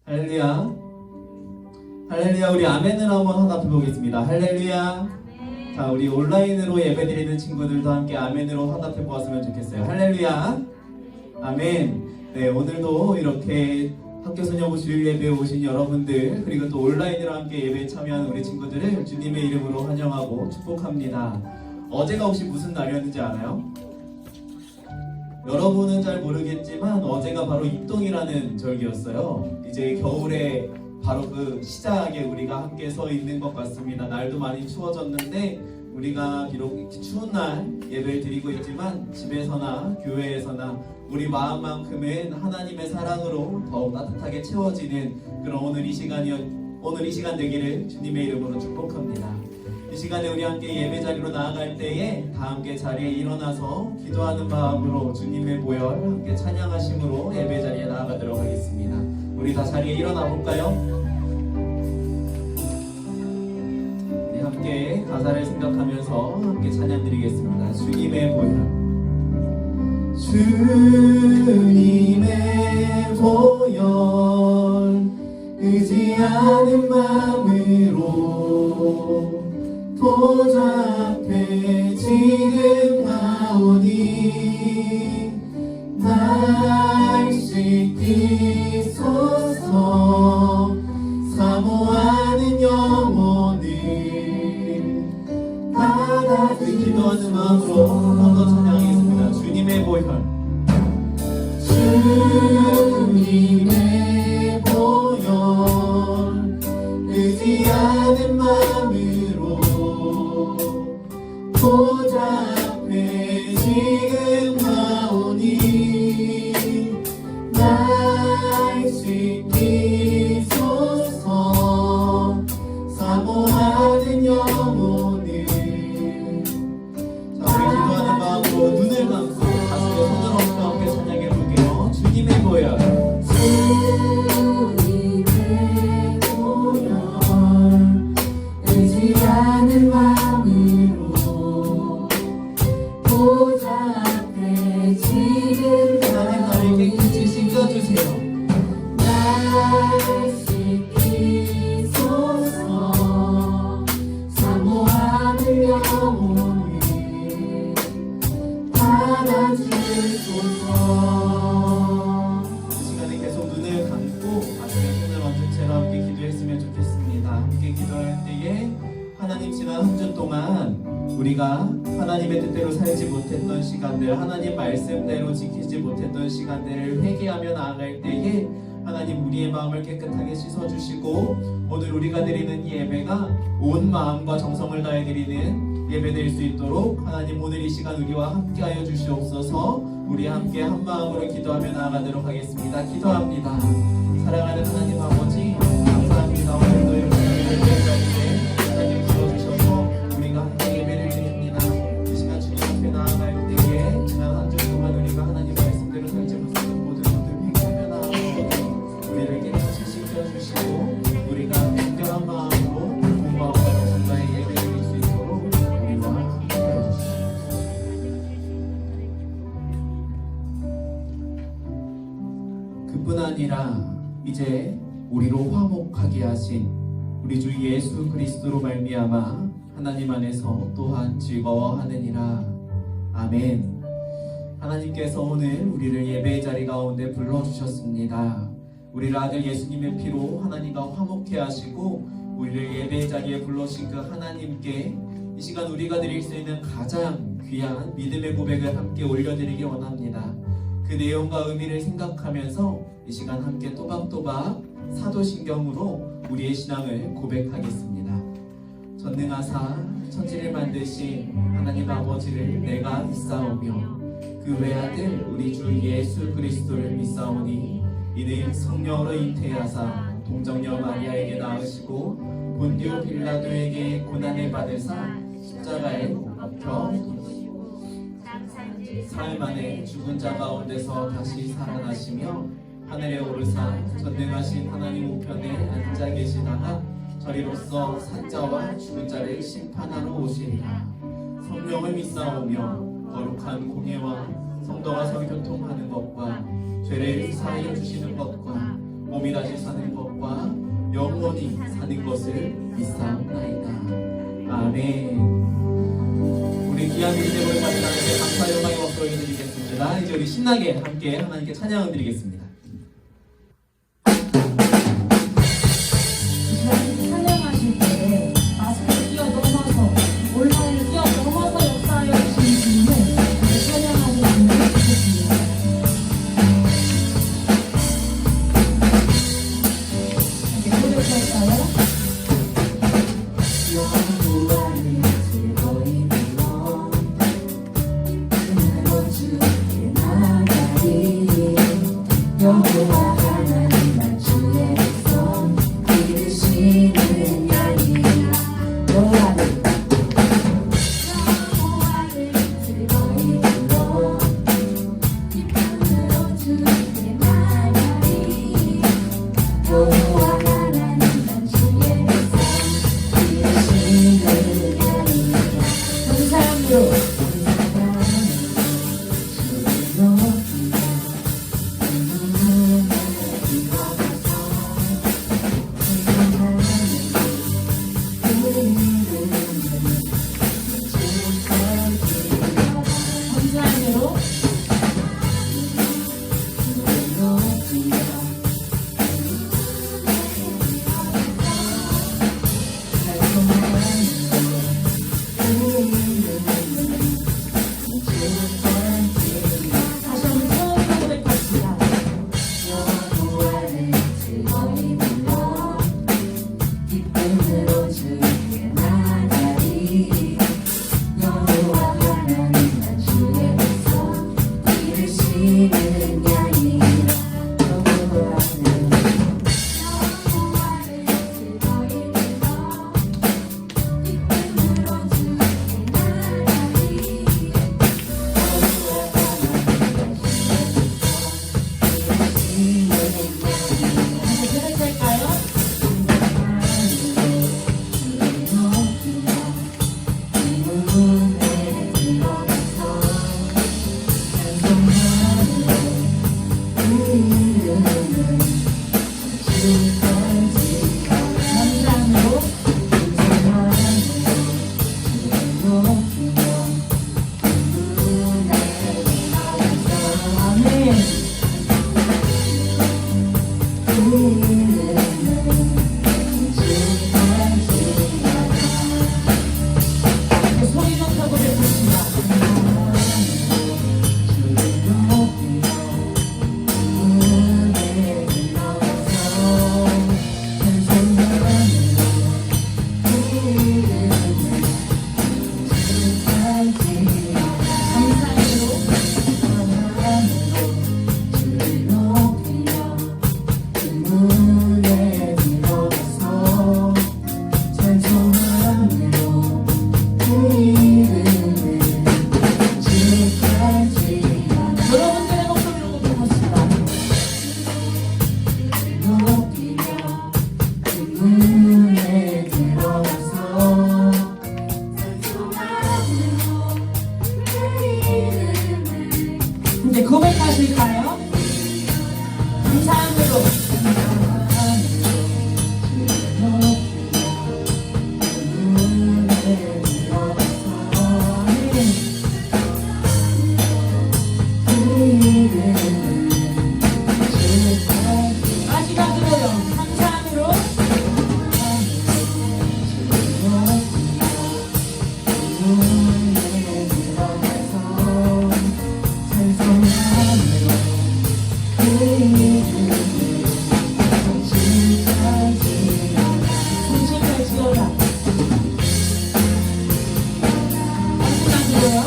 할렐루야. 할렐루야. 우리 아멘을 한번 화답해 보겠습니다. 할렐루야. 자, 우리 온라인으로 예배드리는 친구들도 함께 아멘으로 화답해 보았으면 좋겠어요. 할렐루야. 아멘. 네, 오늘도 이렇게 학교소녀부 주일 예배에 오신 여러분들, 그리고 또 온라인으로 함께 예배에 참여하는 우리 친구들을 주님의 이름으로 환영하고 축복합니다. 어제가 혹시 무슨 날이었는지 알아요? 여러분은 잘 모르겠지만 어제가 바로 입동이라는 절기였어요. 이제 겨울에 바로 그 시작에 우리가 함께 서 있는 것 같습니다. 날도 많이 추워졌는데 우리가 비록 이렇게 추운 날 예배를 드리고 있지만 집에서나 교회에서나 우리 마음만큼은 하나님의 사랑으로 더욱 따뜻하게 채워지는 그런 오늘 이 시간 되기를 주님의 이름으로 축복합니다. 이 시간에 우리 함께 예배 자리로 나아갈 때에 다 함께 자리에 일어나서 기도하는 마음으로 주님의 보혈 함께 찬양하심으로 예배 자리에 나아가도록 하겠습니다. 우리 다 자리에 일어나 볼까요? 네, 함께 가사를 생각하면서 함께 찬양 드리겠습니다. 주님의 보혈. 주님의 보혈 의지하는 마음으로 보좌 앞에 지금 나오니 날 씻기소서. 사모하는 영혼을 받아들이소서. 기도하는 마음으로 한 번 더 찬양하겠습니다. 주님의 보혈. 주님의 보혈 의지하는 마음으로 보좌 앞에 지금 나오니 날 씻기소서. 사모하는 영혼을. 자, 우리 기도하는 마음으로 눈을 감고 가슴에 손을 얹고 함께 찬양해 볼게요. 주님의 보혈. 주님의 보혈 의지하는 마음으로 보좌 앞에 지금 하나님 나를 깨끗이 씻겨주세요. 날 씻기소서. 사모하는 영혼을 받아주소서. 이 시간에 계속 눈을 감고 가슴에 손을 얹은 채로 함께 기도했으면 좋겠습니다. 함께 기도할 때에 하나님 지난 한 주 동안 우리가 하나님의 뜻대로 살지 못했던 시간들, 하나님 말씀대로 지키지 못했던 시간들을 회개하며 나아갈 때에 하나님 우리의 마음을 깨끗하게 씻어주시고 오늘 우리가 드리는 이 예배가 온 마음과 정성을 다해 드리는 예배 될 수 있도록 하나님 오늘 이 시간 우리와 함께하여 주시옵소서. 우리 함께 한 마음으로 기도하며 나아가도록 하겠습니다. 기도합니다. 사랑하는 하나님 아버지, 감사합니다. 오늘도 이렇게 예배 자리에 하나님 불러주셔서 우리가 함께 예배를 드립니다. 이 시간 주님 앞에 나아갈 때에 지난 한 주 동안 우리가 하나님 말씀대로 살지 못했던 모든 것들 회개하며 나아가고 우리를 깨끗이 씻겨주시고 우리가 특별한 마음으로 공부하고 정성과의 예배 드릴 수 있도록 우리와 함께해 주시옵소서. 그뿐 아니라 이제 우리로 화목하게 하신 우리 주 예수 그리스도로 말미암아 하나님 안에서 또한 즐거워하느니라. 아멘. 하나님께서 오늘 우리를 예배의 자리 가운데 불러주셨습니다. 우리를 아들 예수님의 피로 하나님과 화목해 하시고 우리를 예배의 자리에 불러신 그 하나님께 이 시간 우리가 드릴 수 있는 가장 귀한 믿음의 고백을 함께 올려드리기 원합니다. 그 내용과 의미를 생각하면서 이 시간 함께 또박또박 사도신경으로 우리의 신앙을 고백하겠습니다. 전능하사 천지를 만드신 하나님 아버지를 내가 믿사오며 그 외아들 우리 주 예수 그리스도를 믿사오니 이는 성령으로 잉태하사 동정녀 마리아에게 낳으시고 본디오 빌라도에게 고난을 받으사 십자가에 못 박혀 사흘 만에 죽은 자 가운데서 다시 살아나시며 하늘에 오르사 전능하신 하나님 우편에 앉아 계시다가 저리로서 산자와 죽은 자를 심판하러 오시리라. 성령을 믿사오며 거룩한 공예와 성도가 서로 교통하는 것과 죄를 사하여 주시는 것과 몸이 다시 사는 것과 영원히 사는 것을 믿사옵나이다. 아멘. 우리 귀한 믿음의 오랜만에 하나님께 감사 영광의 박수를 드리겠습니다. 이제 우리 신나게 함께 하나님께 찬양을 드리겠습니다. 찬양하실 때 마스크를 뛰어넘어서 온라인을 뛰어넘어서 역사하여 주신 주님을 찬양하셨으면 좋겠습니다. 이렇게 고백할까요? 여호와를 즐거이 불러 그날로 주께 나가리 여호와 하나님 주의 백성 믿으시는 양이라 여호와를 즐거이 불러 기쁨으로 주께 나가리 여호와 하나님 주의 백성 믿으시는 양이라 감사함으로 주를 높이며 감사함으로 다시 한번 처음 고백합시다. 여호와를 즐거이 불러 기쁨으로 주께 나가리 여호와 하나님 주의 백성 믿으시는 양이라 여호와를 즐거이 불러 기쁨으로 주께 나가리 고백할까요? 감사함으로 아멘. 소리 높여 고백합시다. 여러분들의 목소리로 고백합시다. 이제 고백하실까요? 감사함으로 마지막으로요. 감사함으로 중심을 지어라. 마지막으로요.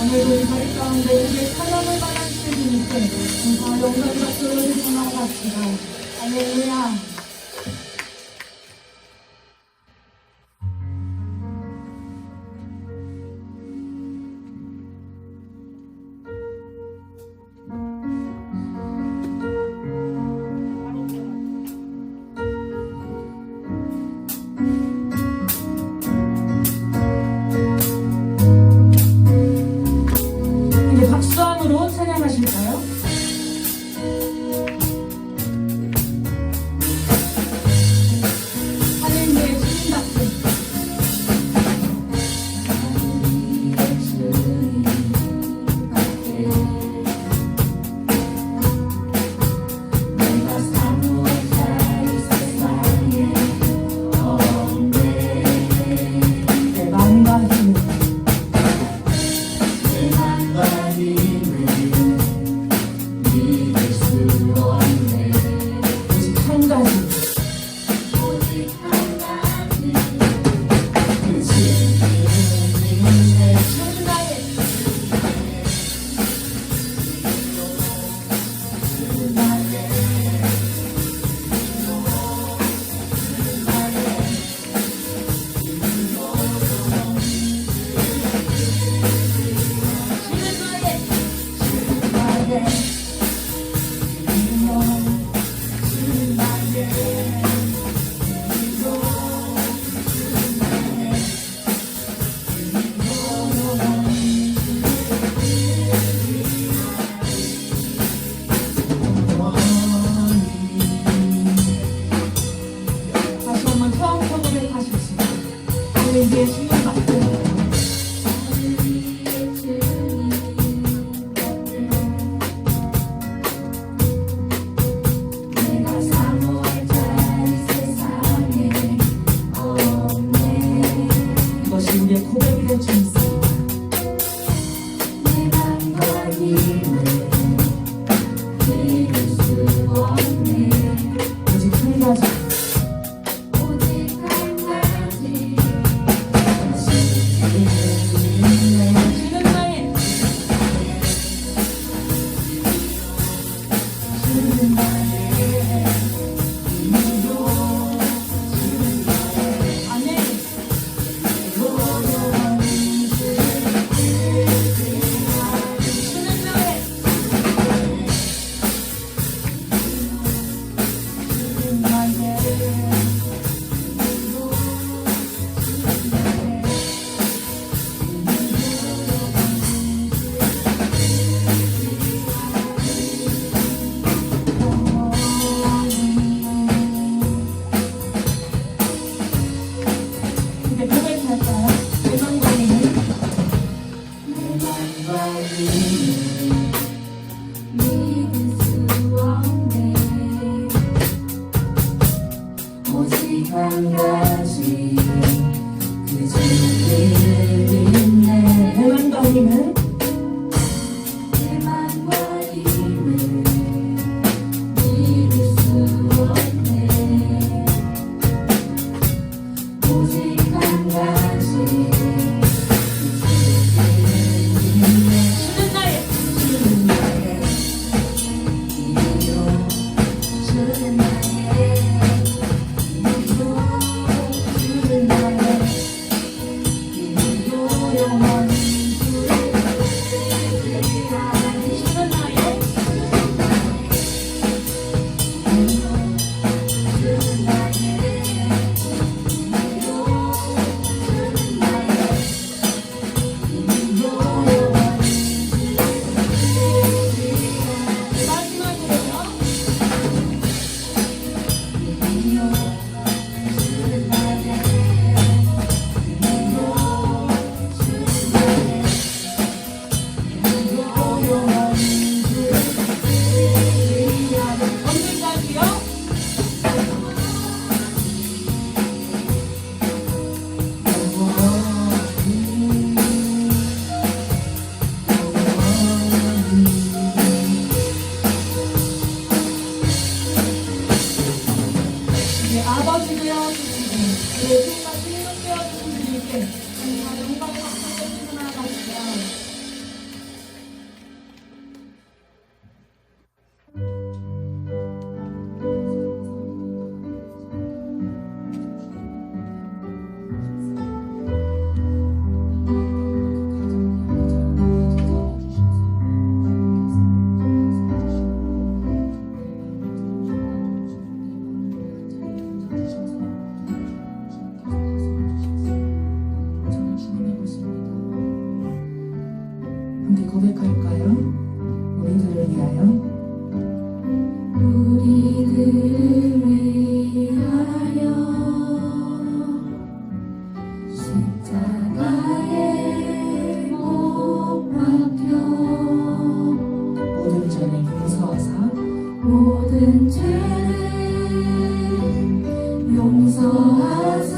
오늘도 이 자리 가운데 우리의 사랑을 받아주신 주님께 감사와 영광의 박수를 전하고 갑시다. 할렐루야. 이제 박수함으로 찬양하실 오직 한 가지 주는 나의 다시 한번 처음부터 고백하십시다. 하늘 위에 주님 같은 내가 사모할 자리 세상에 없네. 이것이 우리의 고백이 될 줄 믿습니다. 내 맘과 힘을 이룰 수 없네. 오직 한 가지 오직 한 가지 주는 나의 주는 나의 아멘. 주는 나의 이제 고백할까요? 대망과 힘을 믿을 수 없네. 오직 한 가지 그 주를 믿네. 대망과 힘을 내 맘과 힘을 믿을 수 없네. 오직 한 가지 주는 나의 주는 나의 힘으로 주는 나의 힘으로 주는 나의 힘으로 영원히 주를 의지하리. 주는 나의 주는 나의 힘으로 주는 나의 힘으로 영원히 마지막으로요. 언제까지요? 이제 아버지 되어주시고 우리의 주님과 주님을 되어주신 주님께 정말 영광과 박수를 나아갑시다. 함께 고백할까요? 우리들을 위하여 우리들을 위하여 십자가에 못 박혀 모든 죄를 용서하사 모든 죄를 용서하사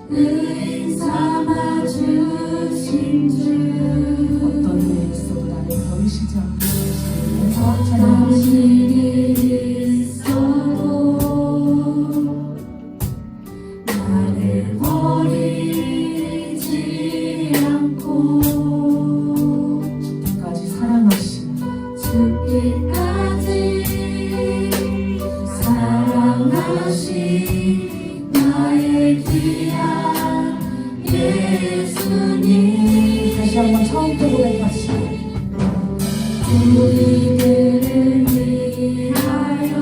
의인 삼아 주신 주 어떤 일이 있어도 나를 버리시지 않고 죽기까지 사랑하신 나의 귀한 예수님. 다시 한번 처음부터 고백합시다. 우리들을 위하여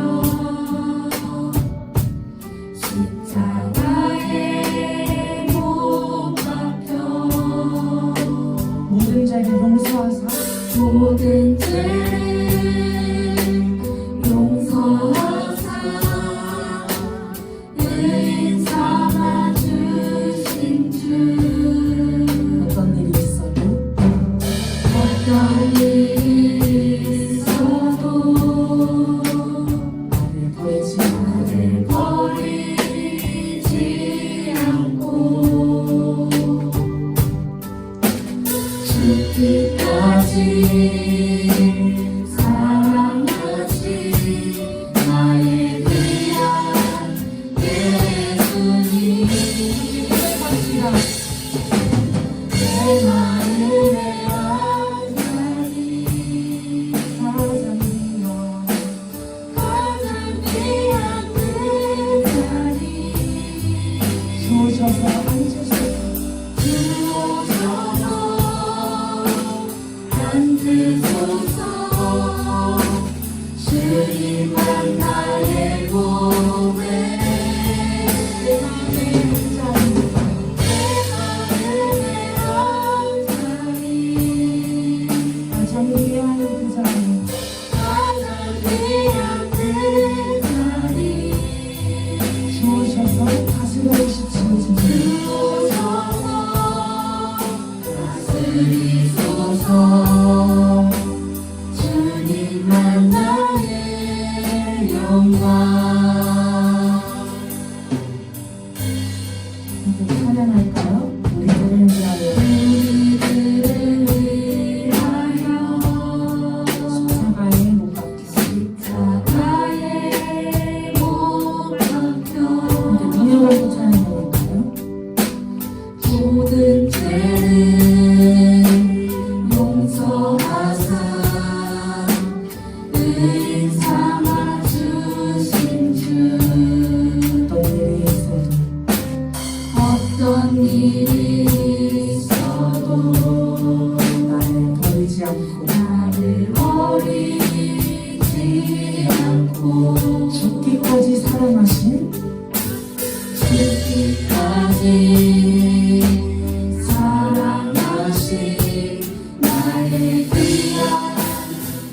십자가에 못 박혀 모든 죄를 용서하사 모든 죄를 용서하사 의인 삼아 주신 주. 어떤 일이 있어도 어떤 일이 있어도 나를 버리지 나를 버리지 않고 죽기까지 사랑하신 나의 귀한 예수님. 고백합시다. 내 마음의 안전이 사랑이여 가장 귀한 그 자리 주셔서 앉으소서. 주옵소서 앉으소서. 주님만 나의 고백 내 마음의 안전이 가장 귀한 그 자리 가장 귀한 그 자리 주셔서 다스려 주십시오. 주옵소서 다스리소서. 주님만 나의 영광. 이제 찬양할까요? 우리들을 위하여 우리들을 위하여 십자가에 못 박혀 십자가에 못 박혀 이제 민요하고 찬양해볼까요? 모든 죄를 용서하사 의인 삼아 주신 주. 어떤 일이 있어도 어떤 일이 있어도 나를 버리지 않고 나를 버리지 않고 죽기까지 사랑하신 죽기까지 사랑하신 나의 귀한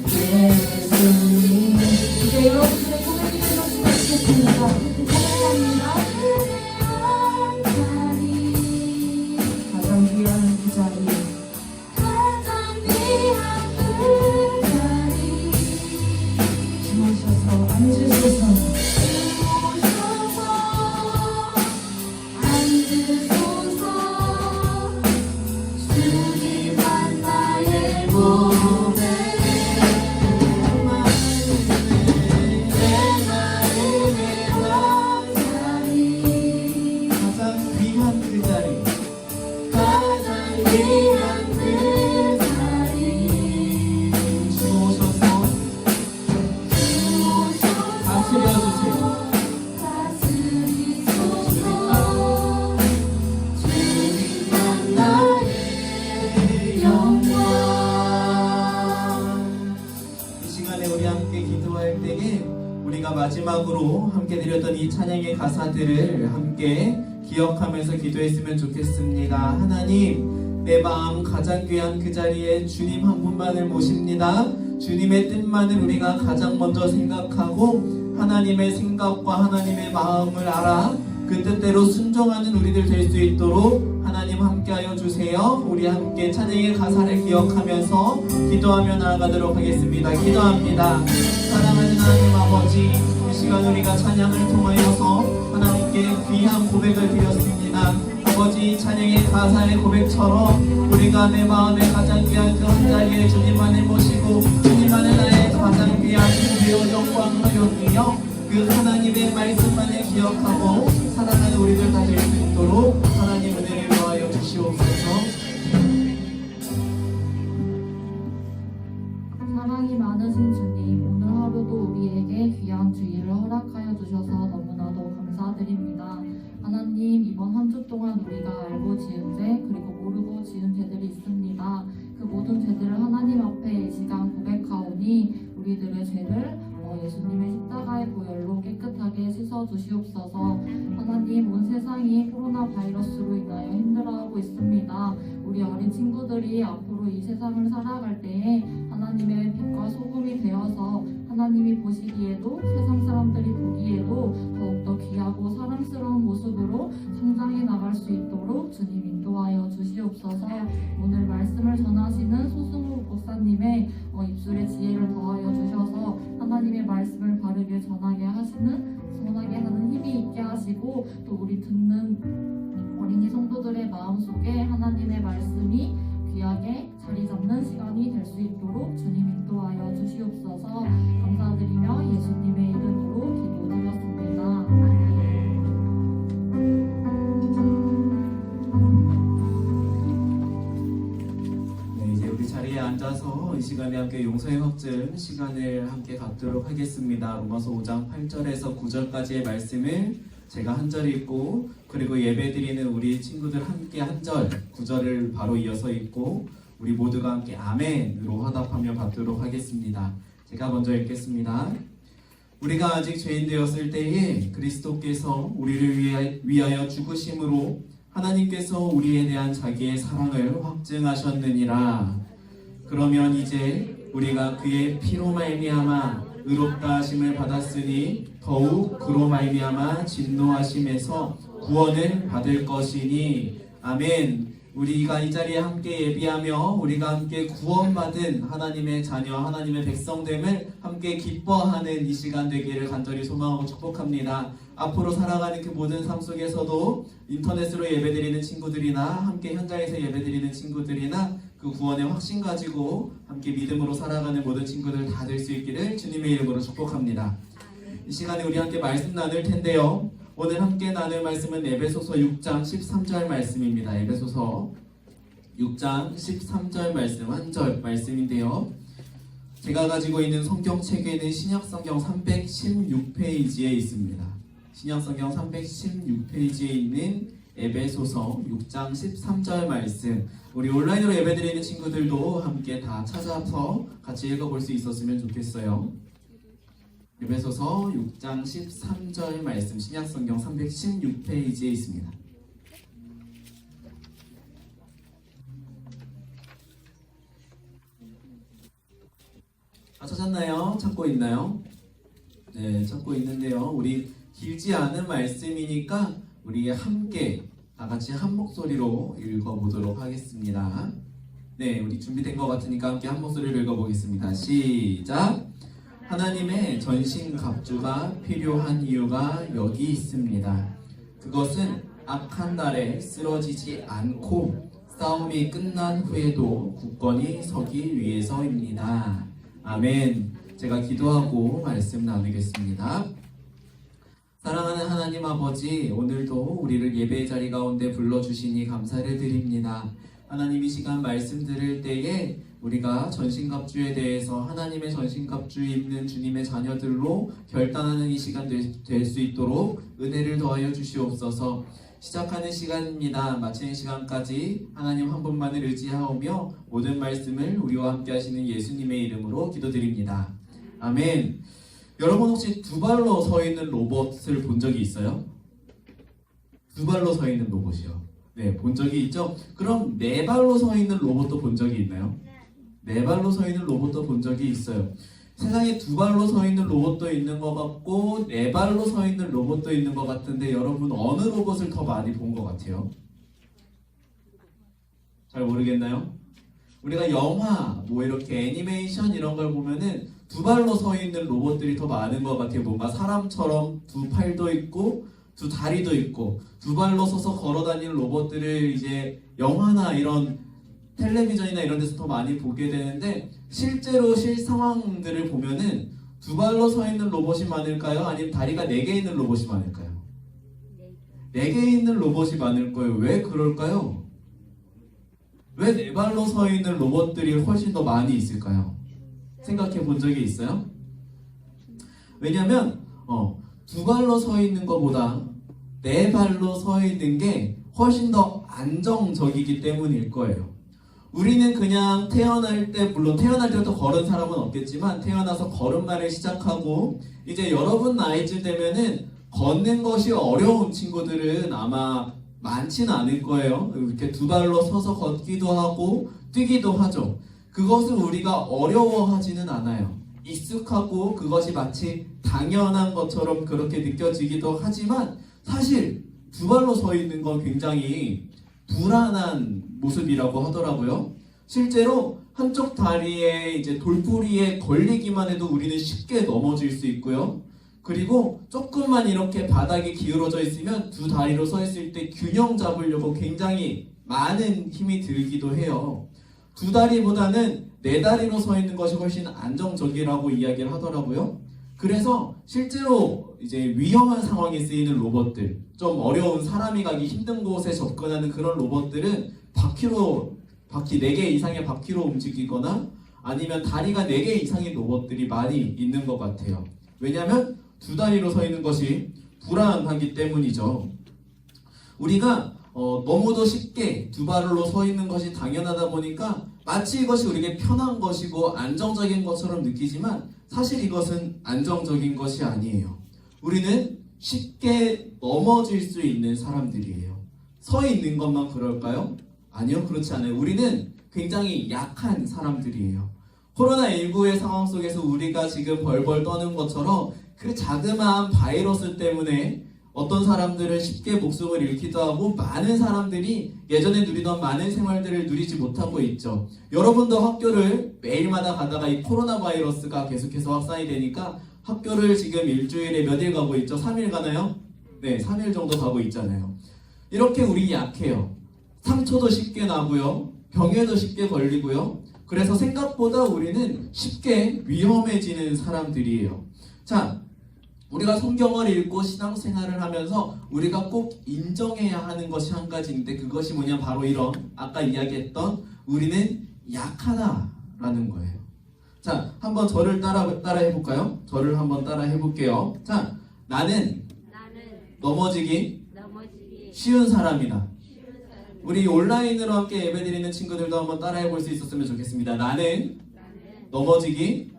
예수님. 이제 여러분들의 고백이 되었으면 좋겠습니다. 찬양합니다. 가장 귀한 그 자리 가장 귀한 그 자리 주셔서 앉으소서. 주옵소서 앉으소서. 주님만 나의 고백 내 마음의 한자리 가장 귀한 그 자리 가장 귀한 그 자리 주오셔서 다스려 주세요. 다스리소서. 주님만 나의 영광. 이 시간에 우리 함께 기도할 때에 우리가 마지막으로 함께 드렸던 이 찬양의 가사들을 함께 기억하면서 기도했으면 좋겠습니다. 하나님, 내 마음 가장 귀한 그 자리에 주님 한 분만을 모십니다. 주님의 뜻만을 우리가 가장 먼저 생각하고 하나님의 생각과 하나님의 마음을 알아 그 뜻대로 순종하는 우리들 될 수 있도록 하나님 함께하여 주세요. 우리 함께 찬양의 가사를 기억하면서 기도하며 나아가도록 하겠습니다. 기도합니다. 사랑하는 하나님 아버지, 이 시간 우리가 찬양을 통하여서 하나님께 귀한 고백을 드렸습니다. 아버지, 찬양의 가사의 고백처럼 우리가 내 마음에 가장 귀한 그 한 자리에 주님만을 모시고 주님만을 나의 가장 귀한 주여 영광하였으며 그 하나님의 말씀만을 기억하고 살아가는 우리들 다 될 수 있도록 하나님 은혜를 더하여 주시옵소서. 사랑이 많으신 앞에 이 시간 고백하오니 우리들의 죄를 예수님의 십자가의 보혈로 깨끗하게 씻어주시옵소서. 하나님, 온 세상이 코로나 바이러스로 인하여 힘들어하고 있습니다. 우리 어린 친구들이 앞으로 이 세상을 살아갈 때에 하나님의 빛과 소금이 되어서 하나님이 보시기에도 세상 사람들이 보기에도 더욱더 귀하고 사랑스러운 모습으로 성장해 나갈 수 있도록 주님 인도하여 주시옵소서. 오늘 말씀을 전하시는 소승우 목사님의 입술에 지혜를 더하여 주셔서 하나님의 말씀을 바르게 전하게 하는 힘이 있게 하시고, 또 우리 듣는 어린이 성도들의 마음속에 하나님의 말씀이 귀하게 자리 잡는 시간이 될 수 있도록 주님 인도하여 주시옵소서. 감사드리며 예수님의 이름으로 기도드렸습니다. 아멘. 네, 이제 우리 자리에 앉아서 이 시간에 함께 용서의 확증 시간을 함께 갖도록 하겠습니다. 로마서 5장 8절에서 9절까지의 말씀을 제가 한 절 읽고, 그리고 예배드리는 우리 친구들 함께 한 절, 9절을 바로 이어서 읽고 우리 모두가 함께 아멘으로 화답하며 받도록 하겠습니다. 제가 먼저 읽겠습니다. 우리가 아직 죄인 되었을 때에 그리스도께서 우리를 위하여 죽으심으로 하나님께서 우리에 대한 자기의 사랑을 확증하셨느니라. 그러면 이제 우리가 그의 피로 말미암아 의롭다 하심을 받았으니 더욱 그로 말미암아 진노하심에서 구원을 받을 것이니. 아멘. 우리가 이 자리에 함께 예비하며 우리가 함께 구원받은 하나님의 자녀, 하나님의 백성됨을 함께 기뻐하는 이 시간 되기를 간절히 소망하고 축복합니다. 앞으로 살아가는 그 모든 삶 속에서도 인터넷으로 예배드리는 친구들이나 함께 현장에서 예배드리는 친구들이나 그 구원의 확신 가지고 함께 믿음으로 살아가는 모든 친구들 다 될 수 있기를 주님의 이름으로 축복합니다. 이 시간에 우리 함께 말씀 나눌 텐데요. 오늘 함께 나눌 말씀은 에베소서 6장 13절 말씀입니다. 에베소서 6장 13절 말씀 한 절 말씀인데요. 제가 가지고 있는 성경책에는 신약성경 316페이지에 있습니다. 신약성경 316페이지에 있는 에베소서 6장 13절 말씀, 우리 온라인으로 예배드리는 친구들도 함께 다 찾아서 같이 읽어볼 수 있었으면 좋겠어요. 에베소서 6장 13절 말씀, 신약성경 316페이지에 있습니다. 찾았나요? 찾고 있나요? 네, 찾고 있는데요. 우리 길지 않은 말씀이니까 우리 함께 다 같이 한 목소리로 읽어보도록 하겠습니다. 네, 우리 준비된 것 같으니까 함께 한 목소리로 읽어보겠습니다. 시작! 하나님의 전신갑주가 필요한 이유가 여기 있습니다. 그것은 악한 날에 쓰러지지 않고 싸움이 끝난 후에도 굳건히 서기 위해서입니다. 아멘. 제가 기도하고 말씀 나누겠습니다. 사랑하는 하나님 아버지, 오늘도 우리를 예배의 자리 가운데 불러주시니 감사를 드립니다. 하나님, 이 시간 말씀 들을 때에 우리가 전신갑주에 대해서 하나님의 전신갑주 입는 주님의 자녀들로 결단하는 이 시간 될 수 있도록 은혜를 더하여 주시옵소서. 시작하는 시간입니다. 마치는 시간까지 하나님 한 분만을 의지하오며 모든 말씀을 우리와 함께 하시는 예수님의 이름으로 기도드립니다. 아멘. 여러분, 혹시 두 발로 서 있는 로봇을 본 적이 있어요? 두 발로 서 있는 로봇이요. 네, 본 적이 있죠? 그럼 네 발로 서 있는 로봇도 본 적이 있나요? 네 발로 서 있는 로봇도 본 적이 있어요. 세상에 두 발로 서 있는 로봇도 있는 것 같고 네 발로 서 있는 로봇도 있는 것 같은데, 여러분 어느 로봇을 더 많이 본 것 같아요? 잘 모르겠나요? 우리가 영화, 뭐 이렇게 애니메이션 이런 걸 보면은 두 발로 서 있는 로봇들이 더 많은 것 같아요. 뭔가 사람처럼 두 팔도 있고 두 다리도 있고 두 발로 서서 걸어 다니는 로봇들을 이제 영화나 이런 텔레비전이나 이런 데서 더 많이 보게 되는데, 실제로 실상황들을 보면은 두 발로 서 있는 로봇이 많을까요? 아니면 다리가 4개 있는 로봇이 많을까요? 4개 있는 로봇이 많을 거예요. 왜 그럴까요? 왜 4발로 서 있는 로봇들이 훨씬 더 많이 있을까요? 생각해 본 적이 있어요? 왜냐면 두 발로 서 있는 것보다 4발로 서 있는 게 훨씬 더 안정적이기 때문일 거예요. 우리는 그냥 태어날 때, 물론 태어날 때부터 걸은 사람은 없겠지만 태어나서 걸음마를 시작하고 이제 여러분 나이쯤 되면은 걷는 것이 어려운 친구들은 아마 많지는 않을 거예요. 이렇게 두 발로 서서 걷기도 하고 뛰기도 하죠. 그것을 우리가 어려워하지는 않아요. 익숙하고 그것이 마치 당연한 것처럼 그렇게 느껴지기도 하지만 사실 두 발로 서 있는 건 굉장히 불안한 모습이라고 하더라고요. 실제로 한쪽 다리에 이제 돌부리에 걸리기만 해도 우리는 쉽게 넘어질 수 있고요. 그리고 조금만 이렇게 바닥이 기울어져 있으면 두 다리로 서 있을 때 균형 잡으려고 굉장히 많은 힘이 들기도 해요. 두 다리보다는 네 다리로 서 있는 것이 훨씬 안정적이라고 이야기를 하더라고요. 그래서 실제로 이제 위험한 상황에 쓰이는 로봇들, 좀 어려운 사람이 가기 힘든 곳에 접근하는 그런 로봇들은 바퀴 4개 이상의 바퀴로 움직이거나 아니면 다리가 4개 이상의 로봇들이 많이 있는 것 같아요. 왜냐하면 두 다리로 서 있는 것이 불안하기 때문이죠. 우리가 너무도 쉽게 두 발로 서 있는 것이 당연하다 보니까 마치 이것이 우리에게 편한 것이고 안정적인 것처럼 느끼지만 사실 이것은 안정적인 것이 아니에요. 우리는 쉽게 넘어질 수 있는 사람들이에요. 서 있는 것만 그럴까요? 아니요, 그렇지 않아요. 우리는 굉장히 약한 사람들이에요. 코로나19의 상황 속에서 우리가 지금 벌벌 떠는 것처럼 그 자그마한 바이러스 때문에 어떤 사람들은 쉽게 목숨을 잃기도 하고 많은 사람들이 예전에 누리던 많은 생활들을 누리지 못하고 있죠. 여러분도 학교를 매일마다 가다가 이 코로나 바이러스가 계속해서 확산이 되니까 학교를 지금 일주일에 몇 일 가고 있죠? 3일 가나요? 네, 3일 정도 가고 있잖아요. 이렇게 우리 약해요. 상처도 쉽게 나고요. 병에도 쉽게 걸리고요. 그래서 생각보다 우리는 쉽게 위험해지는 사람들이에요. 자, 우리가 성경을 읽고 신앙생활을 하면서 우리가 꼭 인정해야 하는 것이 한 가지인데 그것이 뭐냐 바로 이런 아까 이야기했던 우리는 약하다라는 거예요. 자, 한번 저를 따라 해볼까요? 저를 한번 따라 해볼게요. 자, 나는 넘어지기 쉬운 사람이다. 우리 온라인으로 함께 예배드리는 친구들도 한번 따라 해볼 수 있었으면 좋겠습니다. 나는 넘어지기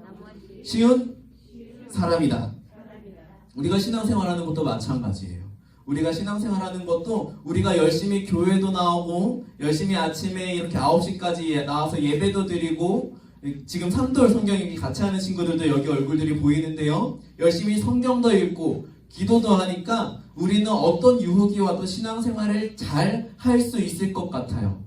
쉬운 사람이다. 우리가 신앙생활하는 것도 마찬가지예요. 우리가 신앙생활하는 것도 우리가 열심히 교회도 나오고 열심히 아침에 이렇게 9시까지 나와서 예배도 드리고 지금 산돌 성경 읽기 같이 하는 친구들도 여기 얼굴들이 보이는데요. 열심히 성경도 읽고 기도도 하니까 우리는 어떤 유혹이 와도 신앙생활을 잘 할 수 있을 것 같아요.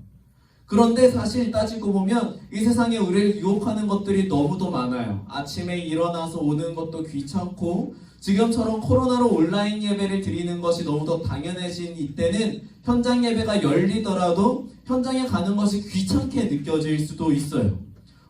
그런데 사실 따지고 보면 이 세상에 우리를 유혹하는 것들이 너무도 많아요. 아침에 일어나서 오는 것도 귀찮고 지금처럼 코로나로 온라인 예배를 드리는 것이 너무도 당연해진 이때는 현장 예배가 열리더라도 현장에 가는 것이 귀찮게 느껴질 수도 있어요.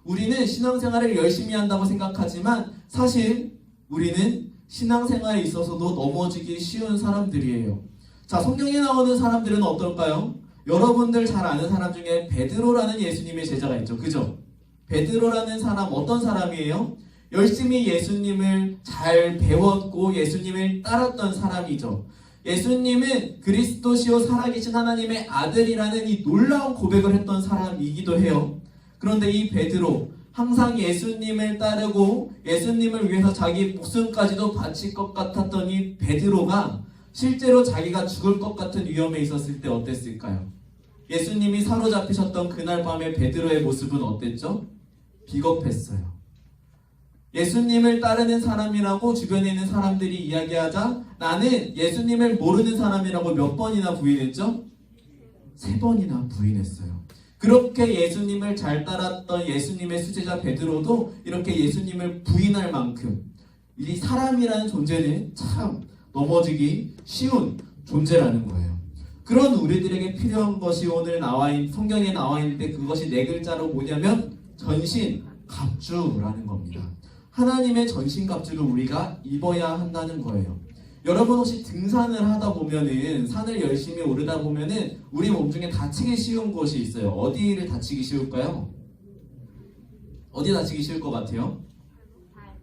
우리는 신앙생활을 열심히 한다고 생각하지만 사실 우리는 신앙생활에 있어서도 넘어지기 쉬운 사람들이에요. 자, 성경에 나오는 사람들은 어떨까요? 여러분들 잘 아는 사람 중에 베드로라는 예수님의 제자가 있죠. 그죠? 베드로라는 사람 어떤 사람이에요? 열심히 예수님을 잘 배웠고 예수님을 따랐던 사람이죠. 예수님은 그리스도시요 살아계신 하나님의 아들이라는 이 놀라운 고백을 했던 사람이기도 해요. 그런데 이 베드로 항상 예수님을 따르고 예수님을 위해서 자기 목숨까지도 바칠 것 같았던 이 베드로가 실제로 자기가 죽을 것 같은 위험에 있었을 때 어땠을까요? 예수님이 사로잡히셨던 그날 밤에 베드로의 모습은 어땠죠? 비겁했어요. 예수님을 따르는 사람이라고 주변에 있는 사람들이 이야기하자 나는 예수님을 모르는 사람이라고 몇 번이나 부인했죠? 3번이나 부인했어요. 그렇게 예수님을 잘 따랐던 예수님의 수제자 베드로도 이렇게 예수님을 부인할 만큼 이 사람이라는 존재는 참 넘어지기 쉬운 존재라는 거예요. 그런 우리들에게 필요한 것이 오늘 성경에 나와 있는데 그것이 4글자로 뭐냐면 전신갑주라는 겁니다. 하나님의 전신갑주를 우리가 입어야 한다는 거예요. 여러분 혹시 등산을 하다 보면은 산을 열심히 오르다 보면은 우리 몸 중에 다치기 쉬운 곳이 있어요. 어디를 다치기 쉬울까요? 어디 다치기 쉬울 것 같아요?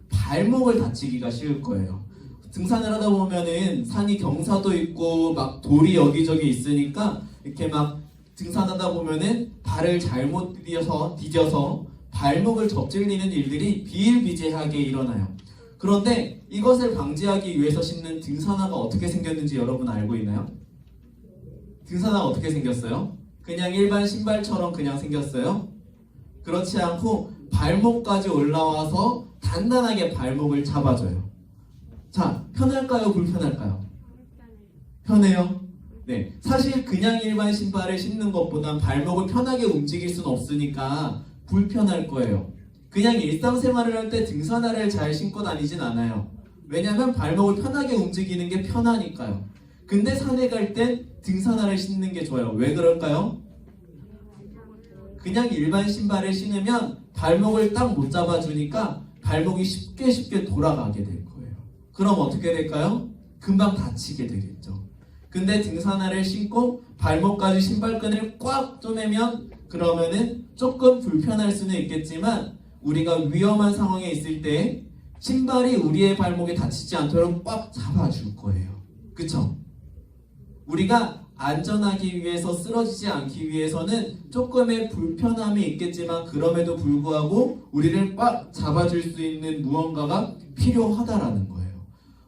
발목을 다치기가 쉬울 거예요. 등산을 하다 보면은 산이 경사도 있고 막 돌이 여기저기 있으니까 이렇게 막 등산하다 보면은 발을 잘못 디뎌서 발목을 접질리는 일들이 비일비재하게 일어나요. 그런데 이것을 방지하기 위해서 신는 등산화가 어떻게 생겼는지 여러분 알고 있나요? 등산화가 어떻게 생겼어요? 그냥 일반 신발처럼 그냥 생겼어요? 그렇지 않고 발목까지 올라와서 단단하게 발목을 잡아줘요. 자, 편할까요? 불편할까요? 편해요? 네, 사실 그냥 일반 신발을 신는 것보단 발목을 편하게 움직일 수는 없으니까 불편할 거예요. 그냥 일상생활을 할 때 등산화를 잘 신고 다니진 않아요. 왜냐면 발목을 편하게 움직이는 게 편하니까요. 근데 산에 갈 땐 등산화를 신는 게 좋아요. 왜 그럴까요? 그냥 일반 신발을 신으면 발목을 딱 못 잡아주니까 발목이 쉽게 돌아가게 될 거예요. 그럼 어떻게 될까요? 금방 다치게 되겠죠. 근데 등산화를 신고 발목까지 신발끈을 꽉 쪼매면 그러면은 조금 불편할 수는 있겠지만 우리가 위험한 상황에 있을 때 신발이 우리의 발목에 다치지 않도록 꽉 잡아줄 거예요. 그쵸? 우리가 안전하기 위해서 쓰러지지 않기 위해서는 조금의 불편함이 있겠지만 그럼에도 불구하고 우리를 꽉 잡아줄 수 있는 무언가가 필요하다라는 거예요.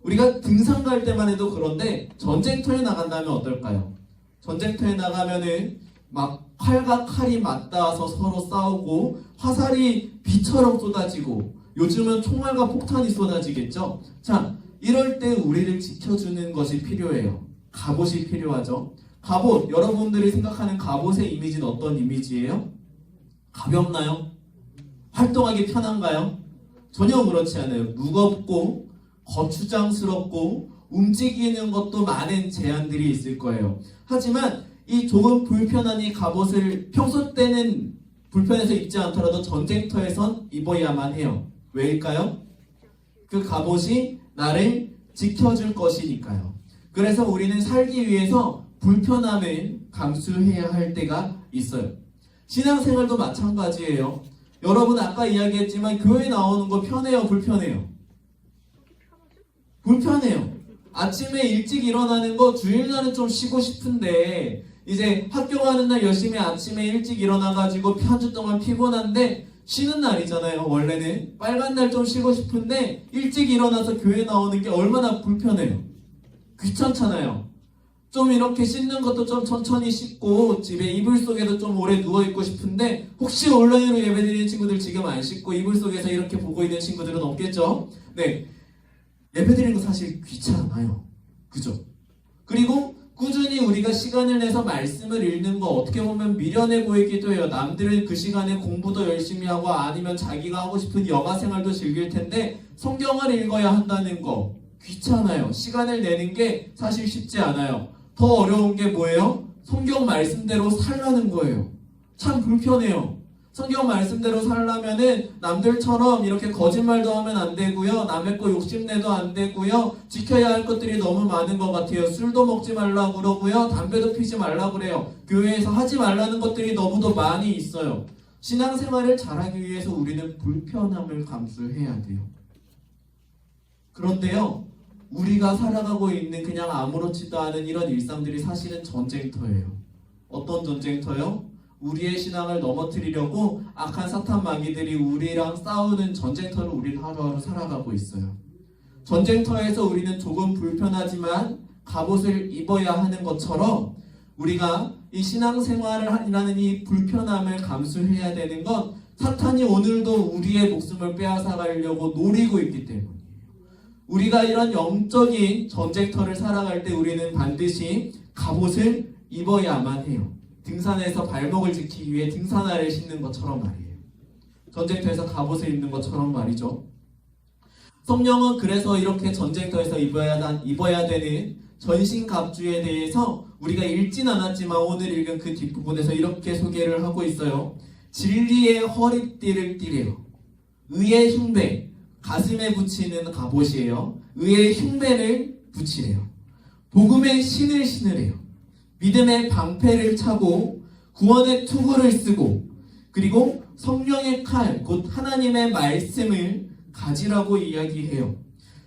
우리가 등산 갈 때만 해도 그런데 전쟁터에 나간다면 어떨까요? 전쟁터에 나가면은 막 칼과 칼이 맞닿아서 서로 싸우고 화살이 비처럼 쏟아지고 요즘은 총알과 폭탄이 쏟아지겠죠? 자, 이럴 때 우리를 지켜주는 것이 필요해요. 갑옷이 필요하죠. 갑옷, 여러분들이 생각하는 갑옷의 이미지는 어떤 이미지예요? 가볍나요? 활동하기 편한가요? 전혀 그렇지 않아요. 무겁고 거추장스럽고 움직이는 것도 많은 제한들이 있을 거예요. 하지만 이 조금 불편한 이 갑옷을 평소 때는 불편해서 입지 않더라도 전쟁터에선 입어야만 해요. 왜일까요? 그 갑옷이 나를 지켜줄 것이니까요. 그래서 우리는 살기 위해서 불편함을 감수해야 할 때가 있어요. 신앙생활도 마찬가지예요. 여러분 아까 이야기했지만 교회 나오는 거 편해요? 불편해요? 불편해요. 아침에 일찍 일어나는 거 주일날은 좀 쉬고 싶은데 이제 학교 가는 날 열심히 아침에 일찍 일어나가지고 한 주 동안 피곤한데 쉬는 날이잖아요. 원래는 빨간 날 좀 쉬고 싶은데 일찍 일어나서 교회 나오는 게 얼마나 불편해요. 귀찮잖아요. 좀 이렇게 씻는 것도 좀 천천히 씻고 집에 이불 속에도 좀 오래 누워있고 싶은데 혹시 온라인으로 예배드리는 친구들 지금 안 씻고 이불 속에서 이렇게 보고 있는 친구들은 없겠죠? 네, 예배드리는 거 사실 귀찮아요. 그죠? 그리고 꾸준히 우리가 시간을 내서 말씀을 읽는 거 어떻게 보면 미련해 보이기도 해요. 남들은 그 시간에 공부도 열심히 하고 아니면 자기가 하고 싶은 여가 생활도 즐길 텐데 성경을 읽어야 한다는 거 귀찮아요. 시간을 내는 게 사실 쉽지 않아요. 더 어려운 게 뭐예요? 성경 말씀대로 살라는 거예요. 참 불편해요. 성경 말씀대로 살려면은 남들처럼 이렇게 거짓말도 하면 안 되고요. 남의 거 욕심내도 안 되고요. 지켜야 할 것들이 너무 많은 것 같아요. 술도 먹지 말라고 그러고요. 담배도 피지 말라고 그래요. 교회에서 하지 말라는 것들이 너무도 많이 있어요. 신앙생활을 잘하기 위해서 우리는 불편함을 감수해야 돼요. 그런데요, 우리가 살아가고 있는 그냥 아무렇지도 않은 이런 일상들이 사실은 전쟁터예요. 어떤 전쟁터요? 우리의 신앙을 넘어뜨리려고 악한 사탄 마귀들이 우리랑 싸우는 전쟁터를 우리는 하루하루 살아가고 있어요. 전쟁터에서 우리는 조금 불편하지만 갑옷을 입어야 하는 것처럼 우리가 이 신앙생활이라는 이 불편함을 감수해야 되는 건 사탄이 오늘도 우리의 목숨을 빼앗아가려고 노리고 있기 때문이에요. 우리가 이런 영적인 전쟁터를 살아갈 때 우리는 반드시 갑옷을 입어야만 해요. 등산에서 발목을 지키기 위해 등산화를 신는 것처럼 말이에요. 전쟁터에서 갑옷을 입는 것처럼 말이죠. 성령은 그래서 이렇게 전쟁터에서 입어야 되는 전신갑주에 대해서 우리가 읽진 않았지만 오늘 읽은 그 뒷부분에서 이렇게 소개를 하고 있어요. 진리의 허리띠를 띠래요. 의의 흉배, 가슴에 붙이는 갑옷이에요. 의의 흉배를 붙이래요. 복음의 신을 신으래요. 믿음의 방패를 차고 구원의 투구를 쓰고 그리고 성령의 칼, 곧 하나님의 말씀을 가지라고 이야기해요.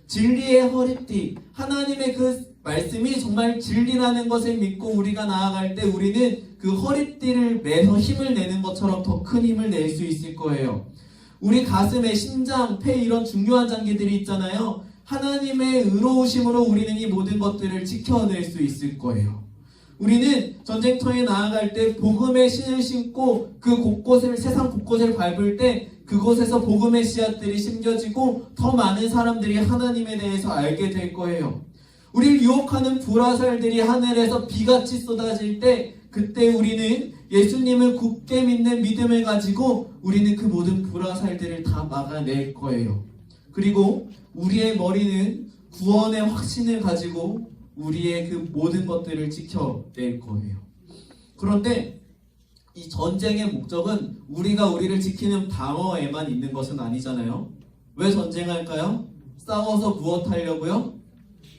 진리의 허리띠, 하나님의 그 말씀이 정말 진리라는 것을 믿고 우리가 나아갈 때 우리는 그 허리띠를 매서 힘을 내는 것처럼 더 큰 힘을 낼 수 있을 거예요. 우리 가슴에 심장, 폐 이런 중요한 장기들이 있잖아요. 하나님의 의로우심으로 우리는 이 모든 것들을 지켜낼 수 있을 거예요. 우리는 전쟁터에 나아갈 때 복음의 신을 신고 그 곳곳을, 세상 곳곳을 밟을 때 그곳에서 복음의 씨앗들이 심겨지고 더 많은 사람들이 하나님에 대해서 알게 될 거예요. 우리를 유혹하는 불화살들이 하늘에서 비같이 쏟아질 때 그때 우리는 예수님을 굳게 믿는 믿음을 가지고 우리는 그 모든 불화살들을 다 막아낼 거예요. 그리고 우리의 머리는 구원의 확신을 가지고 우리의 그 모든 것들을 지켜낼 거예요. 그런데 이 전쟁의 목적은 우리가 우리를 지키는 방어에만 있는 것은 아니잖아요. 왜 전쟁할까요? 싸워서 무엇하려고요?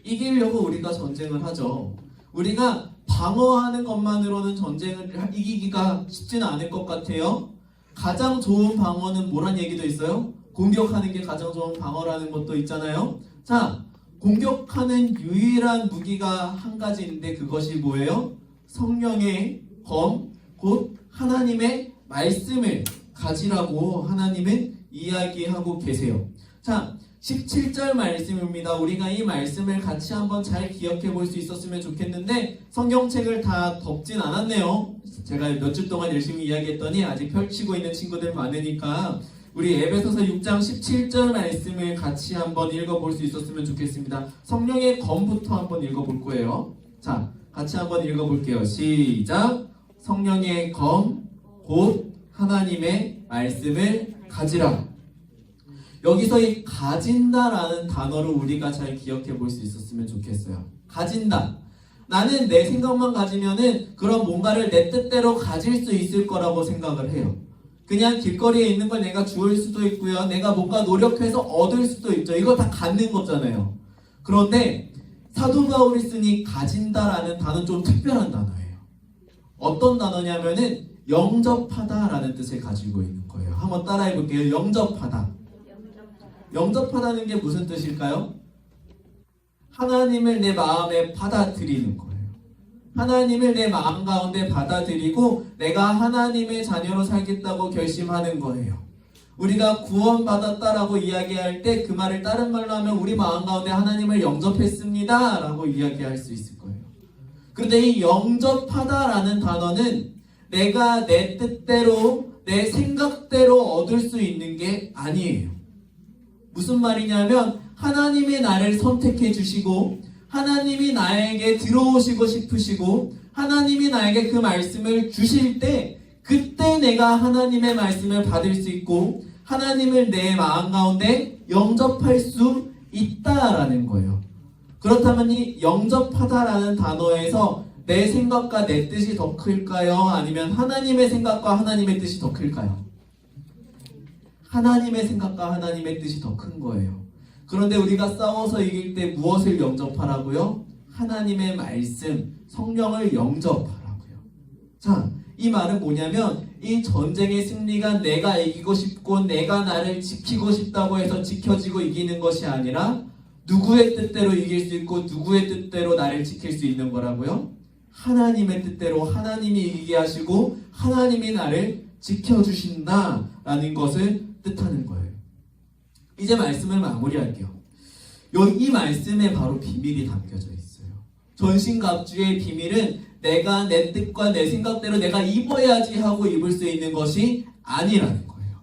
이기려고 우리가 전쟁을 하죠. 우리가 방어하는 것만으로는 전쟁을 이기기가 쉽지는 않을 것 같아요. 가장 좋은 방어는 뭐란 얘기도 있어요? 공격하는 게 가장 좋은 방어라는 것도 있잖아요. 자, 공격하는 유일한 무기가 한 가지인데 그것이 뭐예요? 성령의 검, 곧 하나님의 말씀을 가지라고 하나님은 이야기하고 계세요. 자, 17절 말씀입니다. 우리가 이 말씀을 같이 한번 잘 기억해 볼 수 있었으면 좋겠는데 성경책을 다 덮진 않았네요. 제가 몇 주 동안 열심히 이야기했더니 아직 펼치고 있는 친구들 많으니까 우리 에베소서 6장 17절 말씀을 같이 한번 읽어볼 수 있었으면 좋겠습니다. 성령의 검부터 한번 읽어볼 거예요. 자, 같이 한번 읽어볼게요. 시작! 성령의 검, 곧 하나님의 말씀을 가지라. 여기서 이 가진다라는 단어를 우리가 잘 기억해 볼 수 있었으면 좋겠어요. 가진다. 나는 내 생각만 가지면은 그런 뭔가를 내 뜻대로 가질 수 있을 거라고 생각을 해요. 그냥 길거리에 있는 걸 내가 주울 수도 있고요. 내가 뭔가 노력해서 얻을 수도 있죠. 이거 다 갖는 거잖아요. 그런데 사도 바울이 쓰니 가진다라는 단어는 좀 특별한 단어예요. 어떤 단어냐면은 영접하다라는 뜻을 가지고 있는 거예요. 한번 따라해 볼게요. 영접하다. 영접하다는 게 무슨 뜻일까요? 하나님을 내 마음에 받아들이는 거예요. 하나님을 내 마음 가운데 받아들이고 내가 하나님의 자녀로 살겠다고 결심하는 거예요. 우리가 구원받았다라고 이야기할 때 그 말을 다른 말로 하면 우리 마음 가운데 하나님을 영접했습니다 라고 이야기할 수 있을 거예요. 그런데 이 영접하다라는 단어는 내가 내 뜻대로 내 생각대로 얻을 수 있는 게 아니에요. 무슨 말이냐면 하나님이 나를 선택해 주시고 하나님이 나에게 들어오시고 싶으시고 하나님이 나에게 그 말씀을 주실 때 그때 내가 하나님의 말씀을 받을 수 있고 하나님을 내 마음 가운데 영접할 수 있다라는 거예요. 그렇다면 이 영접하다라는 단어에서 내 생각과 내 뜻이 더 클까요? 아니면 하나님의 생각과 하나님의 뜻이 더 클까요? 하나님의 생각과 하나님의 뜻이 더 큰 거예요. 그런데 우리가 싸워서 이길 때 무엇을 영접하라고요? 하나님의 말씀, 성령을 영접하라고요. 자, 이 말은 뭐냐면 이 전쟁의 승리가 내가 이기고 싶고 내가 나를 지키고 싶다고 해서 지켜지고 이기는 것이 아니라 누구의 뜻대로 이길 수 있고 누구의 뜻대로 나를 지킬 수 있는 거라고요? 하나님의 뜻대로 하나님이 이기게 하시고 하나님이 나를 지켜주신다라는 것을 뜻하는 거예요. 이제 말씀을 마무리할게요. 이 말씀에 바로 비밀이 담겨져 있어요. 전신갑주의 비밀은 내가 내 뜻과 내 생각대로 내가 입어야지 하고 입을 수 있는 것이 아니라는 거예요.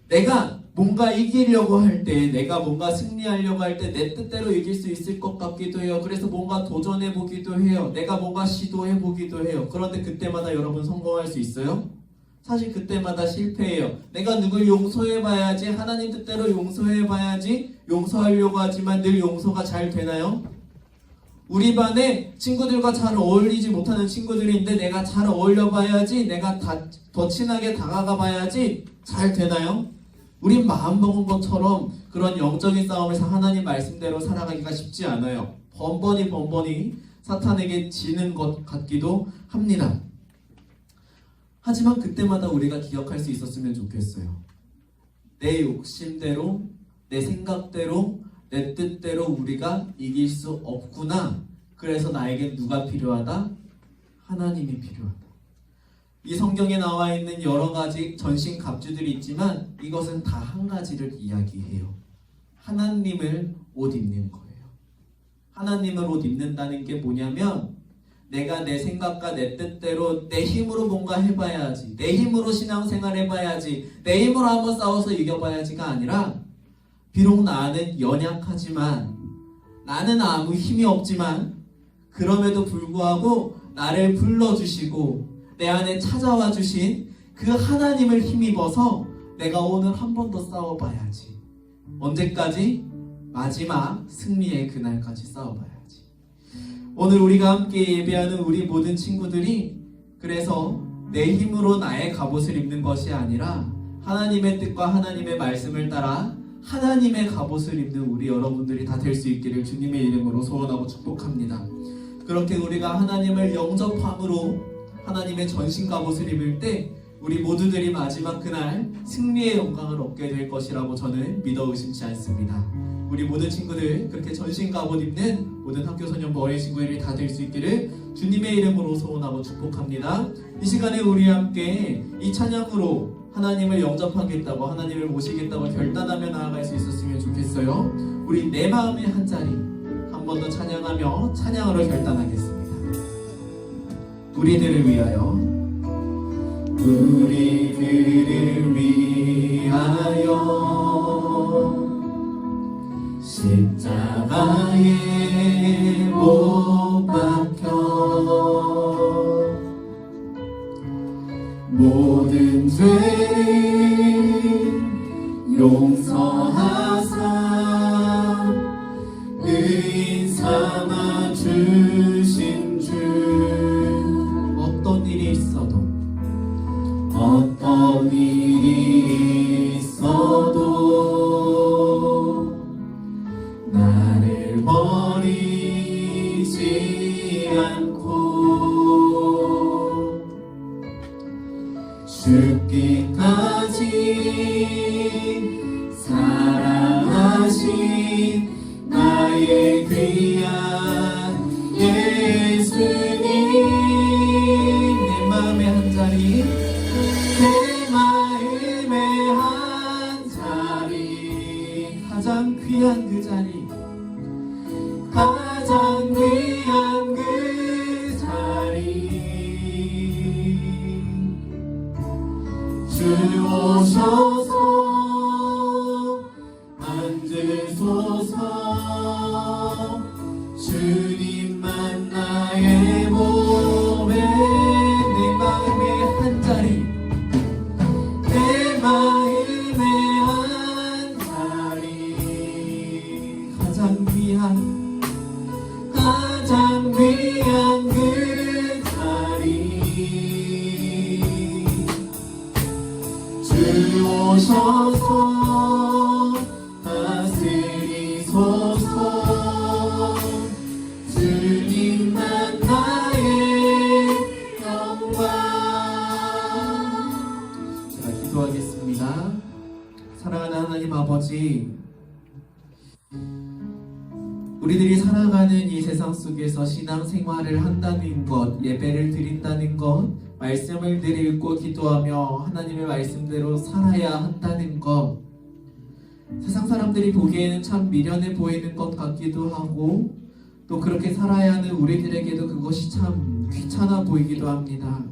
내가 뭔가 이기려고 할 때, 내가 뭔가 승리하려고 할 때 내 뜻대로 이길 수 있을 것 같기도 해요. 그래서 뭔가 도전해 보기도 해요. 내가 뭔가 시도해 보기도 해요. 그런데 그때마다 여러분 성공할 수 있어요? 사실 그때마다 실패해요. 내가 누굴 용서해봐야지, 하나님 뜻대로 용서해봐야지 용서하려고 하지만 늘 용서가 잘 되나요? 우리 반에 친구들과 잘 어울리지 못하는 친구들이 있는데 내가 잘 어울려봐야지, 내가 더 친하게 다가가봐야지 잘 되나요? 우린 마음먹은 것처럼 그런 영적인 싸움에서 하나님 말씀대로 살아가기가 쉽지 않아요. 번번이 사탄에게 지는 것 같기도 합니다. 하지만 그때마다 우리가 기억할 수 있었으면 좋겠어요. 내 욕심대로 내 생각대로, 내 뜻대로 우리가 이길 수 없구나. 그래서 나에게 누가 필요하다? 하나님이 필요하다. 이 성경에 나와 있는 여러 가지 전신 갑주들이 있지만 이것은 다 한 가지를 이야기해요. 하나님을 옷 입는 거예요. 하나님을 옷 입는다는 게 뭐냐면 내가 내 생각과 내 뜻대로 내 힘으로 뭔가 해봐야지, 내 힘으로 신앙생활 해봐야지, 내 힘으로 한번 싸워서 이겨봐야지가 아니라 비록 나는 연약하지만, 나는 아무 힘이 없지만 그럼에도 불구하고 나를 불러주시고 내 안에 찾아와 주신 그 하나님을 힘입어서 내가 오늘 한 번 더 싸워봐야지. 언제까지? 마지막 승리의 그날까지 싸워봐야지. 오늘 우리가 함께 예배하는 우리 모든 친구들이 그래서 내 힘으로 나의 갑옷을 입는 것이 아니라 하나님의 뜻과 하나님의 말씀을 따라 하나님의 갑옷을 입는 우리 여러분들이 다 될 수 있기를 주님의 이름으로 소원하고 축복합니다. 그렇게 우리가 하나님을 영접함으로 하나님의 전신 갑옷을 입을 때 우리 모두들이 마지막 그날 승리의 영광을 얻게 될 것이라고 저는 믿어 의심치 않습니다. 우리 모든 친구들 그렇게 전신 갑옷 입는 모든 학교 소년부 어린 친구들이 다 될 수 있기를 주님의 이름으로 소원하고 축복합니다. 이 시간에 우리 함께 이 찬양으로 하나님을 영접하겠다고, 하나님을 모시겠다고 결단하며 나아갈 수 있었으면 좋겠어요. 우리 내 마음의 한 자리 한 번 더 찬양하며 찬양으로 결단하겠습니다. 우리들을 위하여, 우리들을 위하여 십자가에 못 박혀 모든 죄를 용서하사 의인 삼아 주신 주. 어떤 일이 있어도, 어떤 일이 있어도 나를 버리지 않고 죽기까지 사랑하신 나의 귀한 예수님. 내 마음의 한 자리, 내 마음의 한 자리, 가장 귀한 그 자리, 가장 귀한 그 자리. 주 오셔서 앉으소서. 주님만 나의 몸에. 내 마음의 한 자리, 내 마음의 한 자리, 가장 귀한, 가장 귀한 그 자리. 주 오셔서 다스리소서. 주님만 나의 영광. 제가 기도하겠습니다. 사랑하는 하나님 아버지, 우리들이 살아가는 이 세상 속에서 신앙생활을 한다는 것, 예배를 드린다는 것, 말씀을 늘 읽고 기도하며 하나님의 말씀대로 살아야 한다는 것, 세상 사람들이 보기에는 참 미련해 보이는 것 같기도 하고 또 그렇게 살아야 하는 우리들에게도 그것이 참 귀찮아 보이기도 합니다.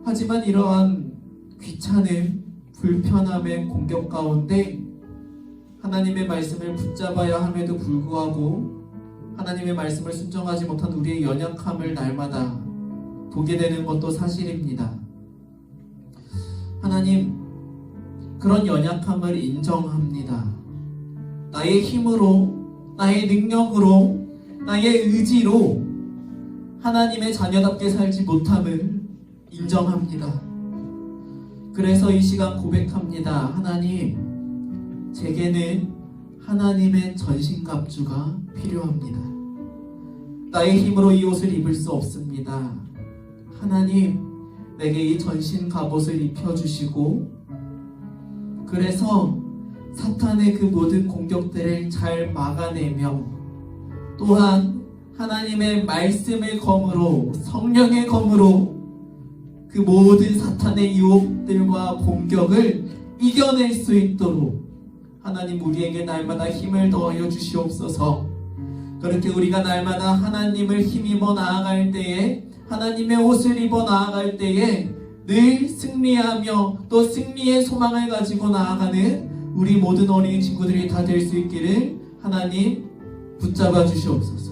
하지만 이러한 귀찮음, 불편함의 공격 가운데 하나님의 말씀을 붙잡아야 함에도 불구하고 하나님의 말씀을 순종하지 못한 우리의 연약함을 날마다 보게 되는 것도 사실입니다. 하나님, 그런 연약함을 인정합니다. 나의 힘으로, 나의 능력으로, 나의 의지로 하나님의 자녀답게 살지 못함을 인정합니다. 그래서 이 시간 고백합니다. 하나님, 제게는 하나님의 전신갑주가 필요합니다. 나의 힘으로 이 옷을 입을 수 없습니다. 하나님, 내게 이 전신갑옷을 입혀주시고 그래서 사탄의 그 모든 공격들을 잘 막아내며 또한 하나님의 말씀의 검으로 성령의 검으로 그 모든 사탄의 유혹들과 공격을 이겨낼 수 있도록 하나님 우리에게 날마다 힘을 더하여 주시옵소서. 그렇게 우리가 날마다 하나님을 힘입어 나아갈 때에 하나님의 옷을 입어 나아갈 때에 늘 승리하며 또 승리의 소망을 가지고 나아가는 우리 모든 어린이 친구들이 다 될 수 있기를 하나님 붙잡아 주시옵소서.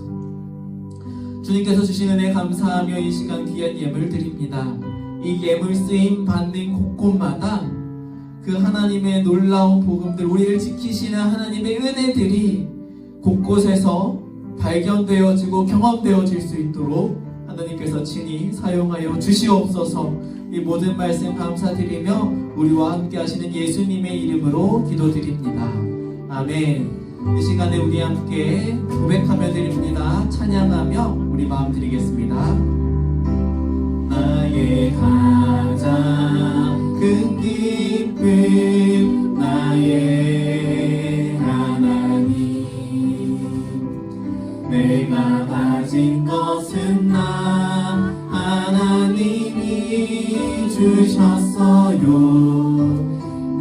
주님께서 주신 은혜 감사하며 이 시간 귀한 예물 드립니다. 이 예물 쓰임 받는 곳곳마다 그 하나님의 놀라운 복음들, 우리를 지키시는 하나님의 은혜들이 곳곳에서 발견되어지고 경험되어질 수 있도록 하나님께서 친히 사용하여 주시옵소서. 이 모든 말씀 감사드리며 우리와 함께 하시는 예수님의 이름으로 기도드립니다. 아멘. 이 시간에 우리 함께 고백하며 드립니다. 찬양하며 우리 마음 드리겠습니다. 나의 가장 큰 기쁨 나의 하나님, 내가 가진 것은 나 하나님이 주셨어요.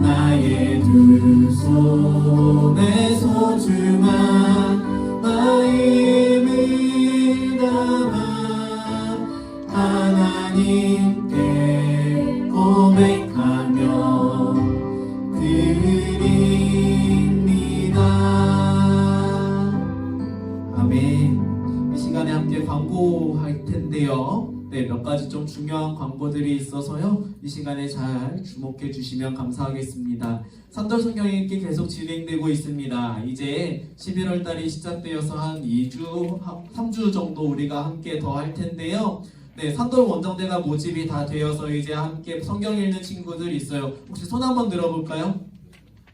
나의 두 손에 소중한 마음을 담아 하나님께 고백하며 드립니다. 아멘. 이 시간에 함께 광고할 텐데요. 네, 몇 가지 좀 중요한 광고들이 있어서요. 이 시간에 잘 주목해 주시면 감사하겠습니다. 산돌 성경 읽기 계속 진행되고 있습니다. 이제 11월 달이 시작되어서 한 2주, 3주 정도 우리가 함께 더 할 텐데요. 네, 산돌 원정대가 모집이 다 되어서 이제 함께 성경 읽는 친구들 있어요. 혹시 손 한번 들어볼까요?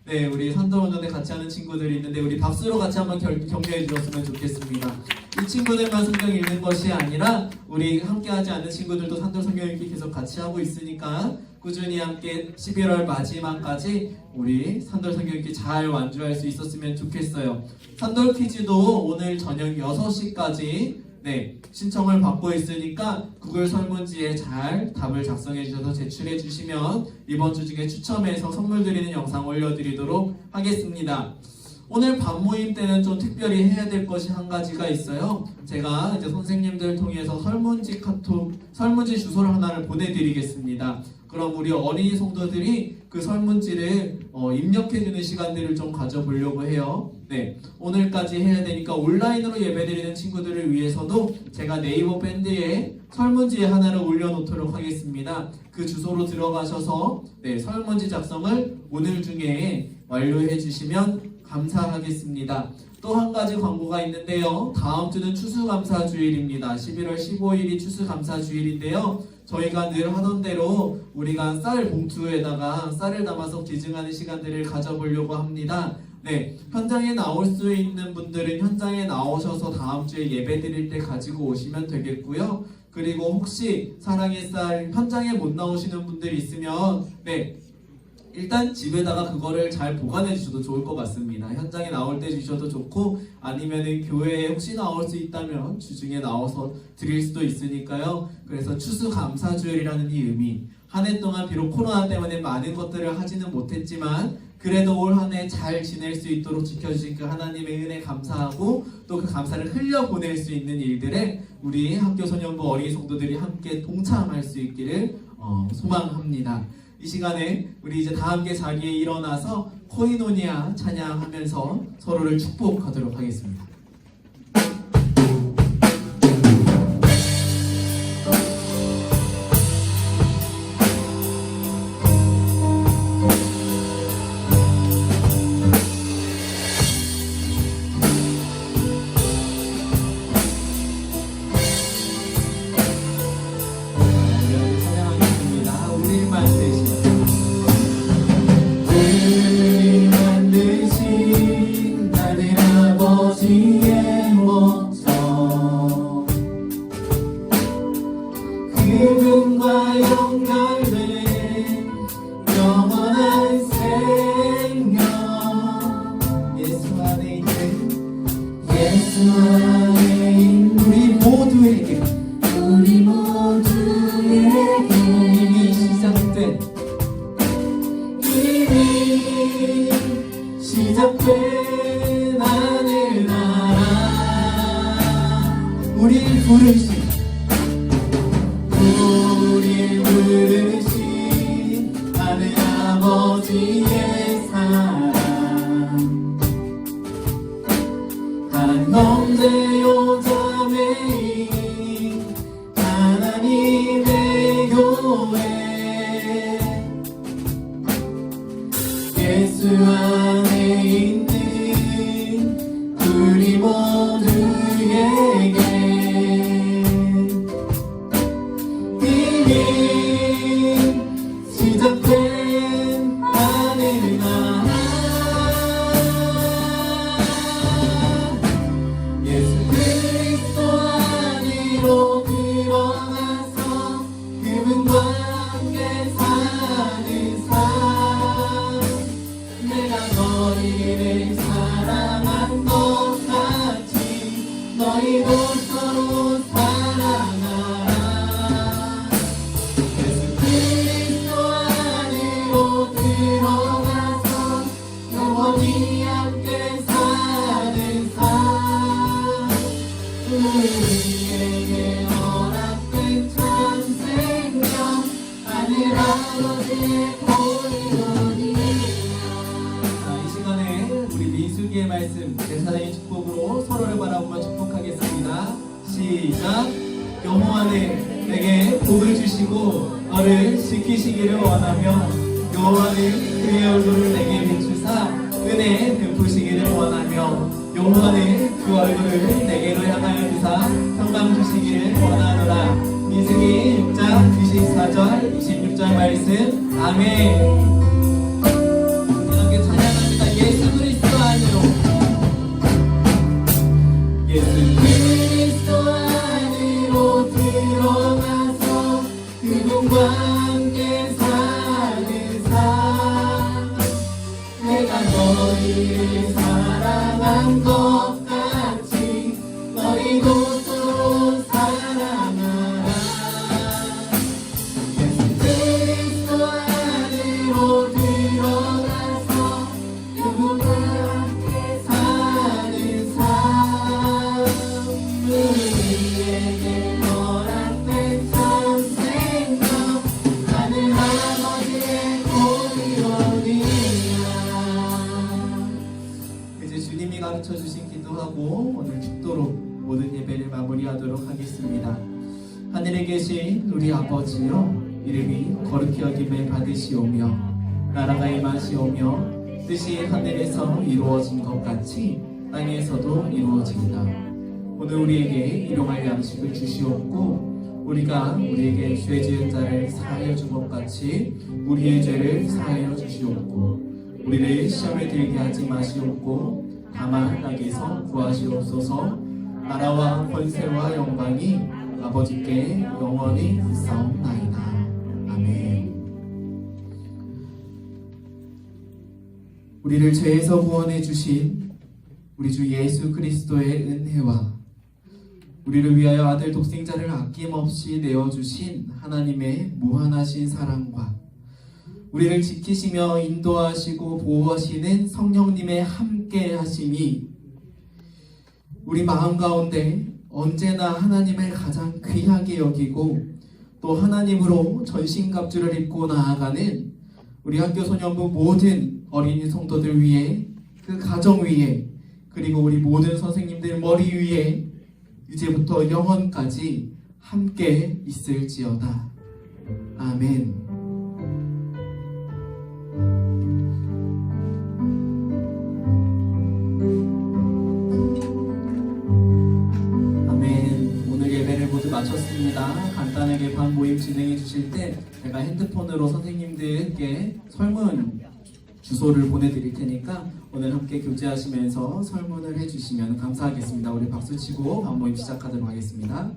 네, 우리 산돌 원정대 같이 하는 친구들이 있는데 우리 박수로 같이 한번 격려해 주셨으면 좋겠습니다. 이 친구들만 성경 읽는 것이 아니라 우리 함께 하지 않는 친구들도 산돌 성경 읽기 계속 같이 하고 있으니까 꾸준히 함께 11월 마지막까지 우리 산돌 성경 읽기 잘 완주할 수 있었으면 좋겠어요. 산돌 퀴즈도 오늘 저녁 6시까지 신청을 받고 있으니까 구글 설문지에 잘 답을 작성해 주셔서 제출해 주시면 이번 주 중에 추첨해서 선물 드리는 영상 올려드리도록 하겠습니다. 오늘 밤모임 때는 좀 특별히 해야 될 것이 한 가지가 있어요. 제가 이제 선생님들 통해서 설문지 주소를 하나를 보내드리겠습니다. 그럼 우리 어린이 성도들이 그 설문지를 입력해주는 시간들을 좀 가져보려고 해요. 네, 오늘까지 해야 되니까 온라인으로 예배드리는 친구들을 위해서도 제가 네이버 밴드에 설문지 하나를 올려놓도록 하겠습니다. 그 주소로 들어가셔서 설문지 작성을 오늘 중에 완료해 주시면 감사하겠습니다. 또 한 가지 광고가 있는데요. 다음 주는 추수감사주일입니다. 11월 15일이 추수감사주일인데요. 저희가 늘 하던 대로 우리가 쌀 봉투에다가 쌀을 담아서 기증하는 시간들을 가져보려고 합니다. 네, 현장에 나올 수 있는 분들은 현장에 나오셔서 다음 주에 예배 드릴 때 가지고 오시면 되겠고요. 그리고 혹시 사랑의 쌀 현장에 못 나오시는 분들이 있으면 일단 집에다가 그거를 잘 보관해 주셔도 좋을 것 같습니다. 현장에 나올 때 주셔도 좋고 아니면은 교회에 혹시 나올 수 있다면 주중에 나와서 드릴 수도 있으니까요. 그래서 추수감사주일이라는 이 의미, 한 해 동안 비록 코로나 때문에 많은 것들을 하지는 못했지만 그래도 올 한 해 잘 지낼 수 있도록 지켜주신 그 하나님의 은혜 감사하고 또 그 감사를 흘려보낼 수 있는 일들에 우리 학교소년부 어린이 성도들이 함께 동참할 수 있기를 소망합니다. 이 시간에 우리 이제 다 함께 자리에 일어나서 코이노니아 찬양하면서 서로를 축복하도록 하겠습니다. 우리를 만드신 하늘 아버지 시작된 하늘나라 우리 부르신 하늘 아버지의 사랑 한 형제요 자매인 하나님의 교회 예수 안에 있는 우리 모두에게 이미 시작된 하늘나라 예수 그리스도 안으로 들어가서 그분과 함께 사는 삶 내가 너희를 사랑한 것 같이 너희도 서로 사랑하라 예수 그리스도 안으로 들어가서 영원히 함께 사는 삶 우리에게 허락된 참 생명 하늘 아버지의 자, 이 시간에 우리 민수기의 말씀 제사장의 축복으로 서로를 바라보며 축복하겠습니다. 시작. 여호와는 내게 복을 주시고 너를 지키시기를 원하며 여호와는 그의 얼굴을 내게 비추사 은혜 베푸시기를 원하며 여호와는 그 얼굴을 내게로 향하여 주사 평강 주시기를 원하노라. 민수기 6장 24절 26절 말씀. 아멘. 함께 찬양합니다. 예수 그리스도 안으로 예수 그리스도 안으로 들어가서 그분과 함께 사는 삶 내가 너희를 사랑한 것 같이 너희도 서로 사랑하라 예수 그리스도 안으로 들어가서 그분과 함께 사는 삶 우리에게 허락된 참 생명 하늘 아버지의 공의로니라. 이제 주님이 가르쳐 주신 기도하고 오늘 축도로 모든 예배를 마무리하도록 하겠습니다. 하늘에 계신 우리 아버지여 이름이 거룩히 여김을 받으시오며 나라가 임하시오며 뜻이 하늘에서 이루어진 것 같이 땅에서도 이루어진다. 오늘 우리에게 일용할 양식을 주시옵고 우리가 우리에게 죄 지은 자를 사하여 준 것 같이 우리의 죄를 사하여 주시옵고 우리를 시험에 들게 하지 마시옵고 다만 악에서 구하시옵소서. 나라와 권세와 영광이 아버지께 영원히 있사옵나이다. 아멘. 우리를 죄에서 구원해 주신 우리 주 예수 그리스도의 은혜와 우리를 위하여 아들 독생자를 아낌없이 내어주신 하나님의 무한하신 사랑과 우리를 지키시며 인도하시고 보호하시는 성령님의 함께 하심이 우리 마음 가운데 언제나 하나님을 가장 귀하게 여기고 또 하나님으로 전신갑주를 입고 나아가는 우리 학교 소년부 모든 어린이 성도들 위해 그 가정 위에 그리고 우리 모든 선생님들 머리 위에 이제부터 영원까지 함께 있을지어다. 아멘. 아멘. 오늘 예배를 모두 마쳤습니다. 간단하게 반 모임 진행해 주실 때 제가 핸드폰으로 선생님들께 설문 주소를 보내드릴 테니까 오늘 함께 교제하시면서 설문을 해주시면 감사하겠습니다. 우리 박수 치고 반 모임 시작하도록 하겠습니다.